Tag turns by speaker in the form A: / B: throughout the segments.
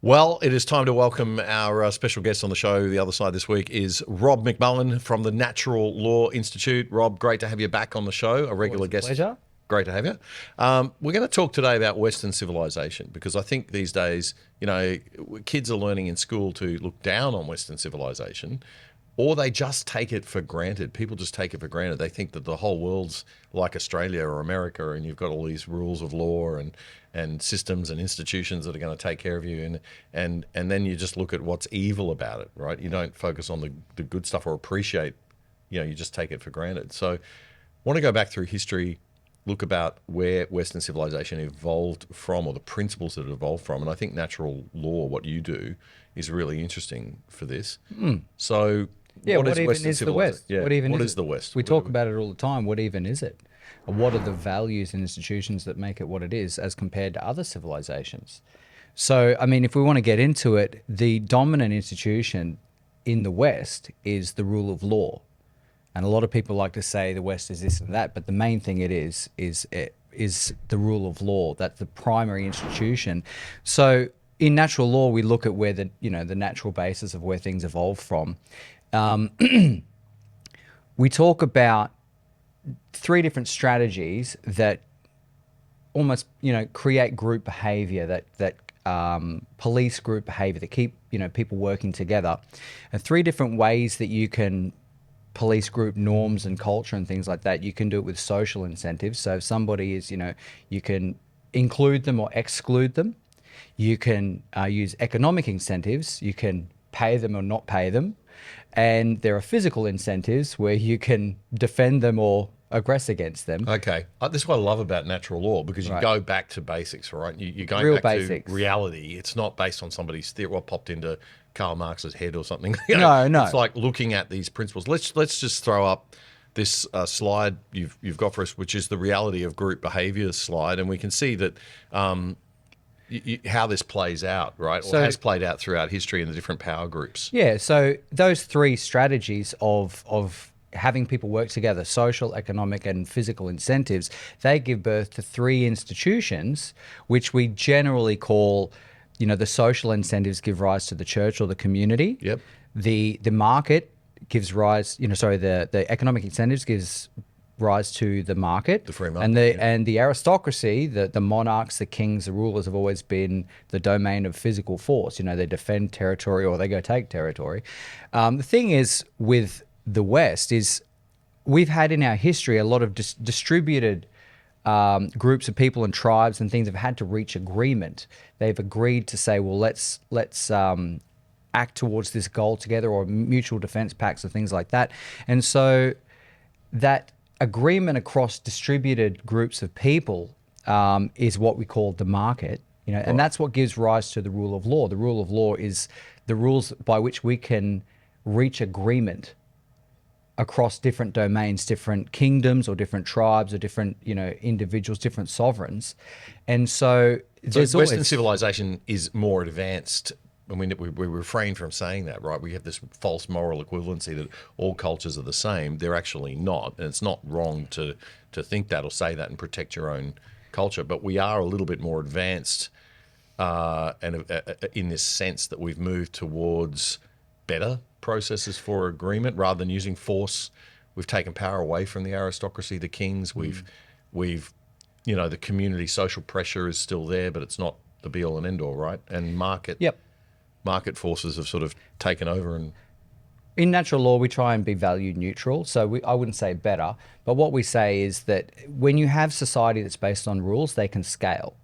A: Well, it is time to welcome our special guest on the show. The other side this week is Rob McMullan from the Natural Law Institute. Rob, great to have you back on the show, a regular guest.
B: Pleasure.
A: Great to have you. We're going to talk today about Western civilization because I think these days, kids are learning in school to look down on Western civilization, or they just take it for granted. People just take it for granted. They think that the whole world's like Australia or America, and you've got all these rules of law and systems and institutions that are going to take care of you, and then you just look at what's evil about it, right? You don't focus on the good stuff or appreciate, you just take it for granted. So I want to go back through history, look about where Western civilization evolved from, or the principles that it evolved from. And I think natural law, what you do, is really interesting for this. So
B: What
A: is
B: even
A: Western
B: is the West?
A: civilization? Yeah.
B: What
A: is the West?
B: We talk about it all the time. What even is it? And what are the values and institutions that make it what it is as compared to other civilizations? So, I mean, if we want to get into it, the dominant institution in the West is the rule of law. And a lot of people like to say the West is this and that, but the main thing it is the rule of law. That's the primary institution. So in natural law, we look at where the natural basis of where things evolve from. We talk about three different strategies that almost, create group behavior, that police group behavior, that keep, people working together. And three different ways that you can police group norms and culture and things like that. You can do it with social incentives. So if somebody is, you can include them or exclude them. You can use economic incentives. You can pay them or not pay them. And there are physical incentives where you can defend them or aggress against them.
A: Okay. This is what I love about natural law, because you go back to basics, right? You're going
B: Real
A: back
B: basics.
A: to reality. It's not based on somebody's theory, what popped into Karl Marx's head or something.
B: No.
A: It's like looking at these principles. Let's just throw up this slide you've got for us, which is the reality of group behavior slide, and we can see that how this plays out, right? Or has played out throughout history in the different power groups.
B: Yeah, so those three strategies of having people work together, social, economic, and physical incentives, they give birth to three institutions, which we generally call, the social incentives give rise to the church or the community.
A: Yep.
B: The market gives rise, the economic incentives gives rise to the market.
A: The free market.
B: And the aristocracy, the monarchs, the kings, the rulers have always been the domain of physical force. They defend territory or they go take territory. The thing is with the West is we've had in our history a lot of distributed groups of people and tribes and things have had to reach agreement. They've agreed to say, well, let's act towards this goal together, or mutual defense pacts or things like that. And so that agreement across distributed groups of people is what we call the market, and that's what gives rise to the rule of law. The rule of law is the rules by which we can reach agreement across different domains, different kingdoms or different tribes or different, individuals, different sovereigns. And so
A: Western civilization is more advanced. I mean, we refrain from saying that, right? We have this false moral equivalency that all cultures are the same. They're actually not, and it's not wrong to think that or say that and protect your own culture. But we are a little bit more advanced, and in this sense that we've moved towards better processes for agreement rather than using force. We've taken power away from the aristocracy, the kings. We've the community social pressure is still there, but it's not the be all and end all, right? And market forces have sort of taken over. And
B: in natural law, we try and be value neutral. So I wouldn't say better, but what we say is that when you have society that's based on rules, they can scale.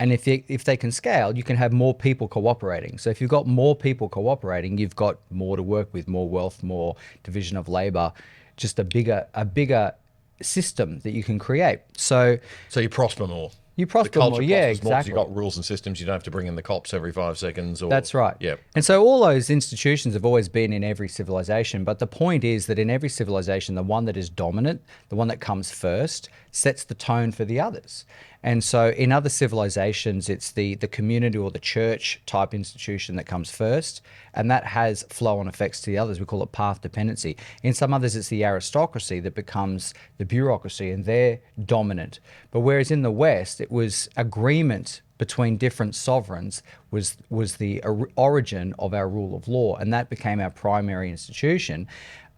B: And if they can scale, you can have more people cooperating. So if you've got more people cooperating, you've got more to work with, more wealth, more division of labor, just a bigger system that you can create. So
A: you prosper more.
B: You prosper more, yeah, exactly.
A: More 'cause you've got rules and systems. You don't have to bring in the cops every 5 seconds.
B: That's right.
A: Yeah.
B: And so all those institutions have always been in every civilization. But the point is that in every civilization, the one that is dominant, the one that comes first, sets the tone for the others. And so in other civilizations, it's the community or the church type institution that comes first, and that has flow-on effects to the others. We call it path dependency. In some others, it's the aristocracy that becomes the bureaucracy, and they're dominant. But whereas in the West, it was agreement between different sovereigns was the origin of our rule of law, and that became our primary institution.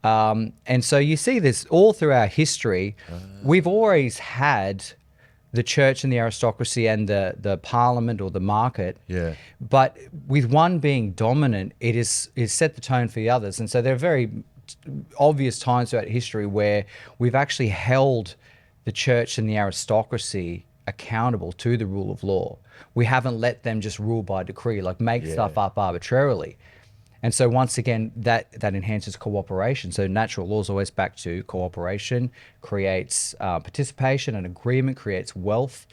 B: And so you see this all through our history. We've always had the church and the aristocracy and the parliament or the market.
A: Yeah.
B: But with one being dominant, it is set the tone for the others. And so there are very obvious times throughout history where we've actually held the church and the aristocracy accountable to the rule of law. We haven't let them just rule by decree, like make stuff up arbitrarily. And so once again, that enhances cooperation. So natural law is always back to cooperation, creates participation, and agreement creates wealth.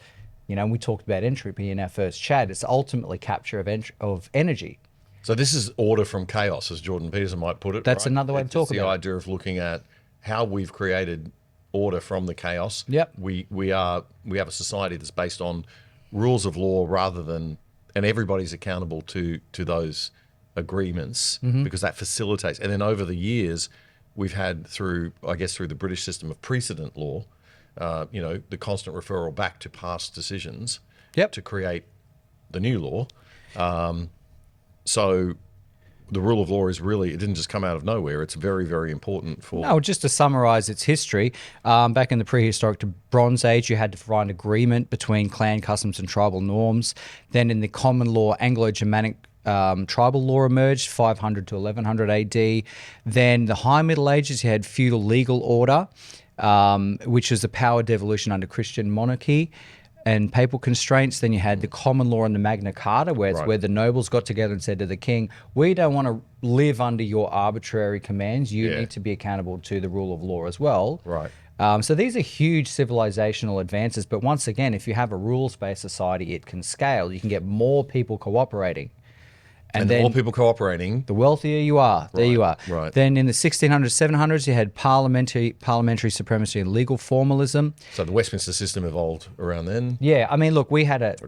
B: You know, we talked about entropy in our first chat. It's ultimately capture of energy.
A: So this is order from chaos, as Jordan Peterson might put it.
B: That's right? Another way to talk about it.
A: The idea of looking at how we've created order from the chaos.
B: Yep.
A: We have a society that's based on rules of law rather than, and everybody's accountable to those agreements, because that facilitates. And then over the years, we've had through the British system of precedent law, the constant referral back to past decisions to create the new law. So the rule of law is really, it didn't just come out of nowhere. It's very, very important for...
B: No, just to summarize its history, back in the prehistoric to Bronze Age, you had to find agreement between clan customs and tribal norms. Then in the common law, Anglo-Germanic tribal law emerged, 500 to 1100 AD. Then the High Middle Ages, you had feudal legal order, which was a power devolution under Christian monarchy and papal constraints. Then you had the common law and the Magna Carta, where it's where the nobles got together and said to the king, we don't want to live under your arbitrary commands. You need to be accountable to the rule of law as well.
A: Right.
B: So these are huge civilizational advances. But once again, if you have a rules-based society, it can scale. You can get more people cooperating.
A: And then, more people cooperating,
B: the wealthier you are. There you are.
A: Right.
B: Then in the 1600s, 700s, you had parliamentary supremacy and legal formalism.
A: So the Westminster system evolved around then.
B: Yeah, I mean, look, we had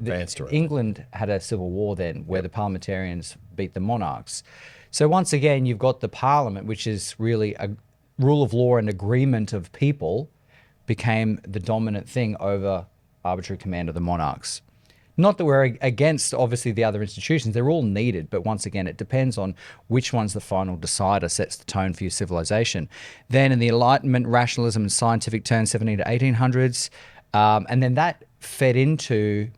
A: England
B: had a civil war then where the parliamentarians beat the monarchs. So once again, you've got the parliament, which is really a rule of law and agreement of people, became the dominant thing over arbitrary command of the monarchs. Not that we're against, obviously, the other institutions. They're all needed. But once again, it depends on which one's the final decider, sets the tone for your civilization. Then in the Enlightenment, rationalism and scientific turn, 17 to 1800s. And then that fed into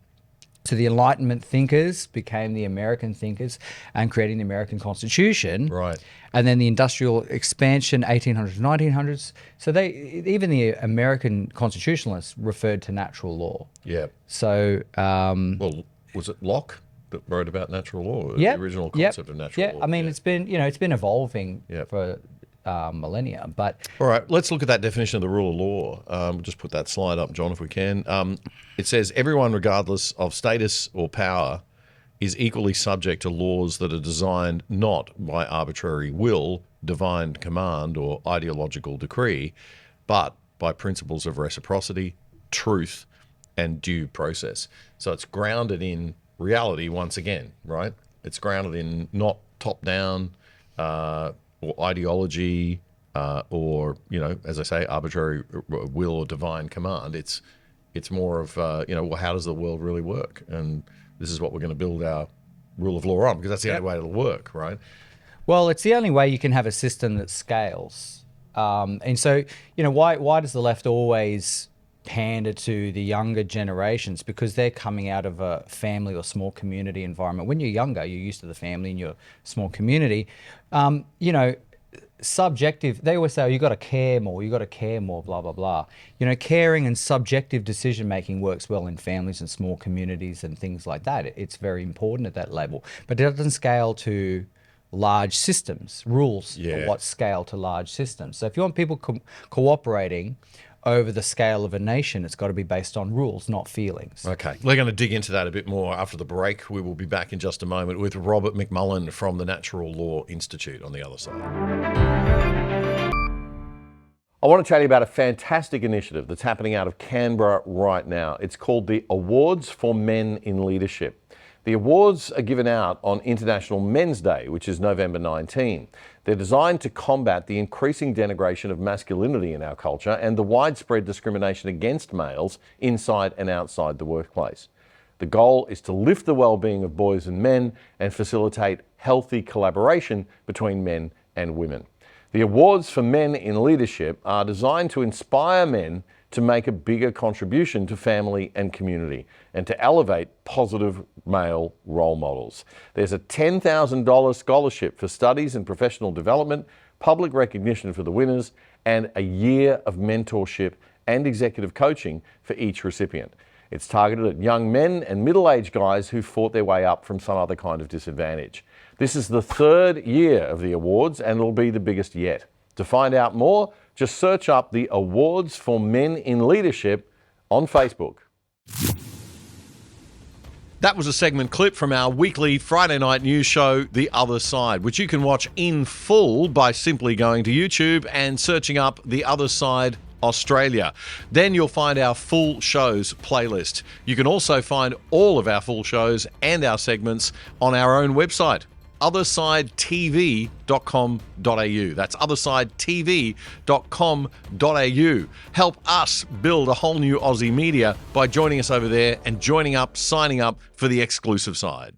B: the Enlightenment thinkers, became the American thinkers, and creating the American Constitution.
A: Right.
B: And then the industrial expansion, 1800s, 1900s. So even the American constitutionalists referred to natural law.
A: Yeah.
B: So,
A: well, was it Locke that wrote about natural law?
B: Yeah.
A: The original concept of natural law.
B: Yeah, I mean, it's been evolving for millennia. But
A: all right, let's look at that definition of the rule of law. We'll just put that slide up, John, if we can. It says everyone, regardless of status or power, is equally subject to laws that are designed not by arbitrary will, divine command, or ideological decree, but by principles of reciprocity, truth, and due process. So it's grounded in reality once again, right? It's grounded in not top-down or ideology or, as I say, arbitrary will or divine command. It's more of, well, how does the world really work? And this is what we're going to build our rule of law on, because that's the only way it'll work, right?
B: Well, it's the only way you can have a system that scales. And so, why does the left always pander to the younger generations? Because they're coming out of a family or small community environment. When you're younger, you're used to the family and your small community. Subjective, they always say, oh, you got to care more, blah, blah, blah. Caring and subjective decision making works well in families and small communities and things like that. It's very important at that level, but it doesn't scale to large systems. Rules are what scale to large systems. So if you want people cooperating over the scale of a nation, it's got to be based on rules, not feelings.
A: Okay. We're going to dig into that a bit more after the break. We will be back in just a moment with Robert McMullan from the Natural Law Institute on the other side. I want to tell you about a fantastic initiative that's happening out of Canberra right now. It's called the Awards for Men in Leadership. The awards are given out on International Men's Day, which is November 19. They're designed to combat the increasing denigration of masculinity in our culture and the widespread discrimination against males inside and outside the workplace. The goal is to lift the well-being of boys and men and facilitate healthy collaboration between men and women. The awards for men in leadership are designed to inspire men to make a bigger contribution to family and community and to elevate positive male role models. There's a $10,000 scholarship for studies and professional development, public recognition for the winners, and a year of mentorship and executive coaching for each recipient. It's targeted at young men and middle-aged guys who fought their way up from some other kind of disadvantage. This is the third year of the awards and it'll be the biggest yet. To find out more, just search up the Awards for Men in Leadership on Facebook. That was a segment clip from our weekly Friday night news show, The Other Side, which you can watch in full by simply going to YouTube and searching up The Other Side Australia. Then you'll find our full shows playlist. You can also find all of our full shows and our segments on our own website, othersidetv.com.au. That's othersidetv.com.au. Help us build a whole new Aussie media by joining us over there and signing up for the exclusive side.